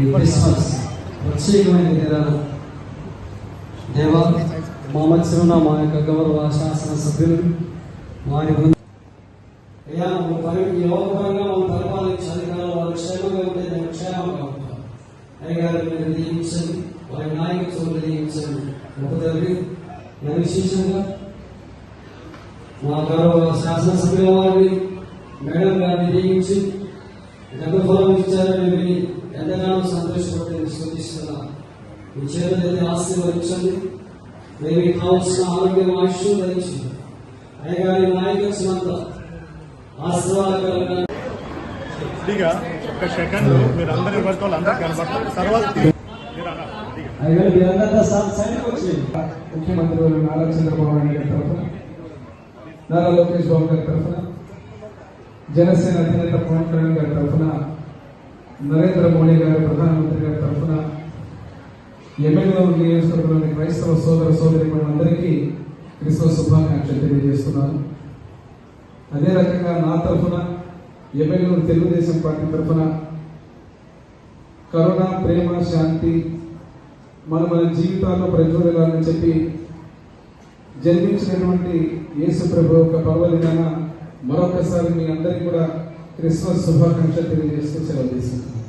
ఈ క్రిస్మస్ ప్రత్యేకమైన దినాలు దేవా మా మధ్య ఉన్న మా యొక్క గౌరవ శాసన సభ్యులు వారి అయ్యా యోగపరంగా మనం పరిపాలించే అధికారులు వారు క్షేమంగా ఉంటే నేను క్షేమంగా ఉంటాను. అయ్యగారు మీరు దీవించండి, వారి నాయకత్వం దీవించండి. ఉపదేవి నేను విశేషంగా మా గౌరవ శాసనసభ్యుల వారిని మేడం గారిని దీవించి గత ఫలం ఇచ్చారని విని ఎంతగానో సంతోషపడి స్థుతిస్తున్నాను. మీ చేతులైతే ఆశీర్వదించండి, మేము కావాల్సిన ఆరోగ్యం ఆశీర్వదించండి. అయ్యగారి నాయకత్వం అంతా ఆశీర్వాదకరంగా ఒక సెకండ్ మీరు అందరు ఎవరితో అందరూ కనబడతారు. తర్వాత ముఖ్యమంత్రి నారా చంద్రబాబు నాయుడు గారి తరఫున, నారా లోకేష్ బాబు గారి తరఫున, జనసేన అధినేత పవన్ కళ్యాణ్ గారి తరఫున, నరేంద్ర మోడీ గారి ప్రధానమంత్రి గారి తరఫున, ఎమ్మెల్యే నియోజకవర్గంలోని క్రైస్తవ సోదర సోదరిమణులందరికీ క్రిస్మస్ శుభాకాంక్షలు తెలియజేస్తున్నాను. అదే రకంగా నా తరఫున, ఎమ్మెల్యే తెలుగుదేశం పార్టీ తరఫున కరుణ, ప్రేమ, శాంతి మన జీవితాల్లో ప్రజ్వలాలని చెప్పి జన్మించినటువంటి యేసు ప్రభు యొక్క పర్వదినాన మరొకసారి మీ అందరికీ కూడా క్రిస్మస్ శుభాకాంక్షలు తెలియజేస్తూ సెలవు తీసుకుంటున్నాను.